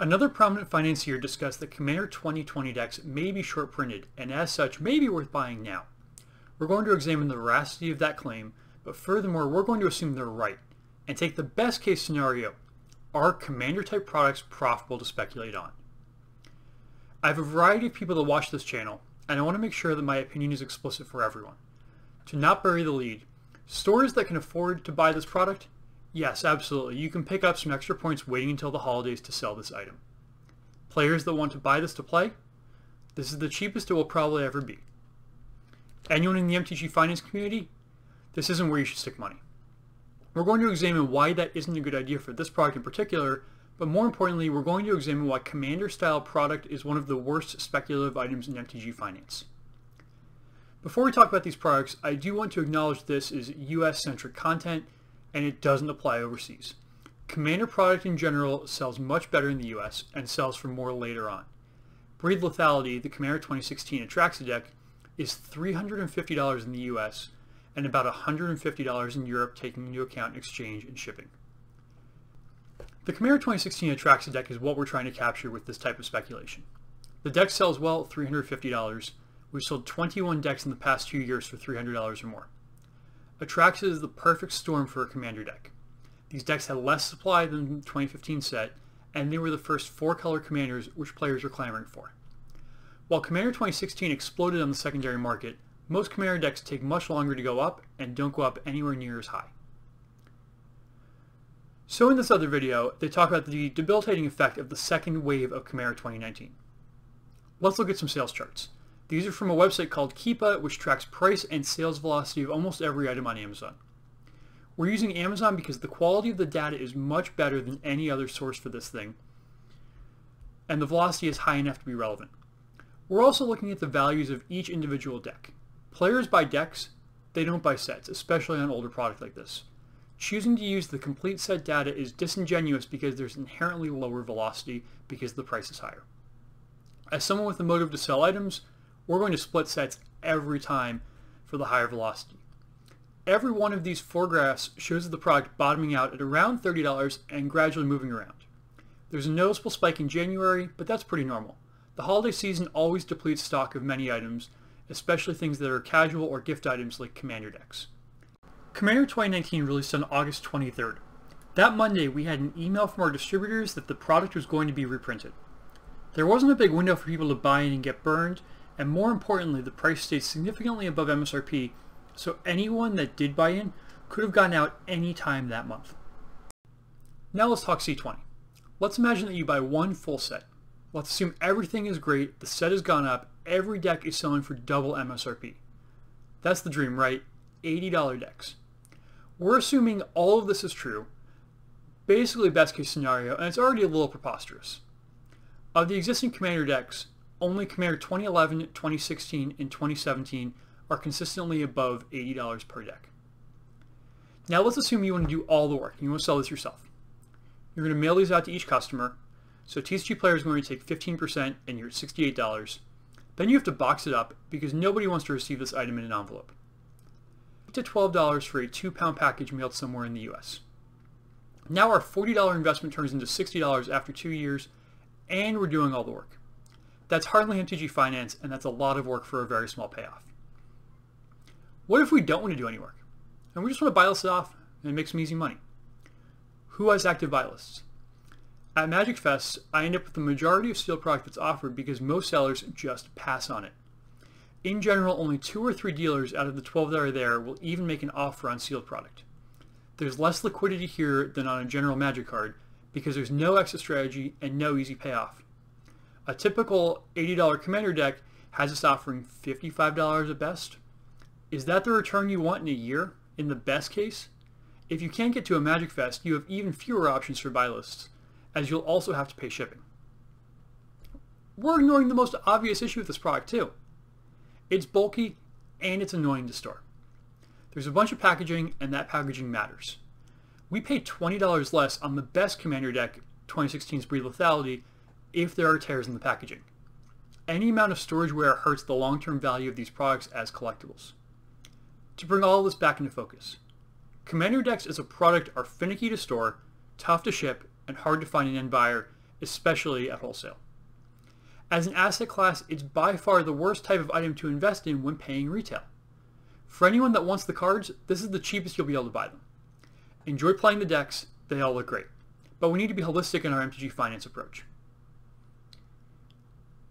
Another prominent financier discussed that Commander 2020 decks may be short-printed and as such may be worth buying now. We're going to examine the veracity of that claim, but furthermore we're going to assume they're right and take the best case scenario. Are Commander type products profitable to speculate on? I have a variety of people that watch this channel and I want to make sure that my opinion is explicit for everyone. To not bury the lead, stores that can afford to buy this product? Yes, absolutely. You can pick up some extra points waiting until the holidays to sell this item. Players that want to buy this to play? This is the cheapest it will probably ever be. Anyone in the MTG finance community? This isn't where you should stick money. We're going to examine why that isn't a good idea for this product in particular, but more importantly, we're going to examine why Commander style product is one of the worst speculative items in MTG finance. Before we talk about these products, I do want to acknowledge this is US centric content and it doesn't apply overseas. Commander product in general sells much better in the US and sells for more later on. Breathe Lethality, the Commander 2016 Atraxa deck, is $350 in the US and about $150 in Europe, taking into account exchange and shipping. The Commander 2016 Atraxa deck is what we're trying to capture with this type of speculation. The deck sells well at $350. We've sold 21 decks in the past 2 years for $300 or more. Atraxa is the perfect storm for a Commander deck. These decks had less supply than the 2015 set, and they were the first 4-color Commanders which players were clamoring for. While Commander 2016 exploded on the secondary market, most Commander decks take much longer to go up and don't go up anywhere near as high. So in this other video, they talk about the debilitating effect of the second wave of Commander 2019. Let's look at some sales charts. These are from a website called Keepa, which tracks price and sales velocity of almost every item on Amazon. We're using Amazon because the quality of the data is much better than any other source for this thing, and the velocity is high enough to be relevant. We're also looking at the values of each individual deck. Players buy decks, they don't buy sets, especially on older product like this. Choosing to use the complete set data is disingenuous because there's inherently lower velocity because the price is higher. As someone with the motive to sell items, we're going to split sets every time for the higher velocity. Every one of these 4 graphs shows the product bottoming out at around $30 and gradually moving around. There's a noticeable spike in January, but that's pretty normal. The holiday season always depletes stock of many items, especially things that are casual or gift items like Commander decks. Commander 2019 released on August 23rd. That Monday we had an email from our distributors that the product was going to be reprinted. There wasn't a big window for people to buy in and get burned, and more importantly, the price stayed significantly above MSRP, so anyone that did buy in could have gotten out any time that month. Now let's talk C20. Let's imagine that you buy one full set. Let's assume everything is great, the set has gone up, every deck is selling for double MSRP. That's the dream, right? $80 decks. We're assuming all of this is true, basically best case scenario, and it's already a little preposterous. Of the existing Commander decks, only Commander 2011, 2016, and 2017 are consistently above $80 per deck. Now let's assume you want to do all the work and you want to sell this yourself. You're going to mail these out to each customer, so TCG Player is going to take 15% and you're at $68. Then you have to box it up because nobody wants to receive this item in an envelope. Up to $12 for a 2-pound package mailed somewhere in the US. Now our $40 investment turns into $60 after 2 years, and we're doing all the work. That's hardly MTG finance, and that's a lot of work for a very small payoff. What if we don't want to do any work, and we just want to buy lists off and make some easy money? Who has active buy lists? At Magic Fest, I end up with the majority of sealed product that's offered because most sellers just pass on it. In general, only 2 or 3 dealers out of the 12 that are there will even make an offer on sealed product. There's less liquidity here than on a general Magic card because there's no exit strategy and no easy payoff. A typical $80 Commander deck has us offering $55 at best. Is that the return you want in a year, in the best case? If you can't get to a Magic Fest, you have even fewer options for buy lists, as you'll also have to pay shipping. We're ignoring the most obvious issue with this product too. It's bulky and it's annoying to store. There's a bunch of packaging and that packaging matters. We pay $20 less on the best Commander deck, 2016's Breathe Lethality, if there are tears in the packaging. Any amount of storage wear hurts the long-term value of these products as collectibles. To bring all of this back into focus, Commander decks as a product are finicky to store, tough to ship, and hard to find an end buyer, especially at wholesale. As an asset class, it's by far the worst type of item to invest in when paying retail. For anyone that wants the cards, this is the cheapest you'll be able to buy them. Enjoy playing the decks, they all look great, but we need to be holistic in our MTG finance approach.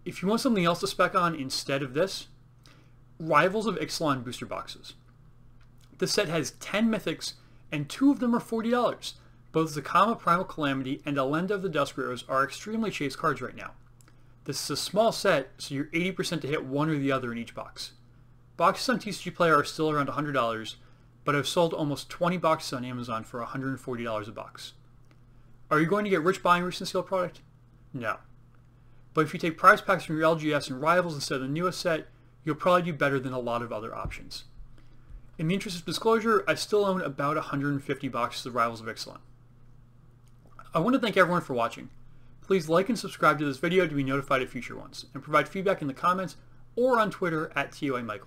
If you want something else to spec on instead of this, Rivals of Ixalan booster boxes. This set has 10 mythics and 2 of them are $40. Both Zakama Primal Calamity and Elenda of the Duskrows are extremely chased cards right now. This is a small set, so you're 80% to hit one or the other in each box. Boxes on TCG Player are still around $100, but I've sold almost 20 boxes on Amazon for $140 a box. Are you going to get rich buying recent sale product? No. But if you take prize packs from your LGS and Rivals instead of the newest set, you'll probably do better than a lot of other options. In the interest of disclosure, I still own about 150 boxes of Rivals of Ixalan. I want to thank everyone for watching. Please like and subscribe to this video to be notified of future ones, and provide feedback in the comments or on Twitter at TOAMagic.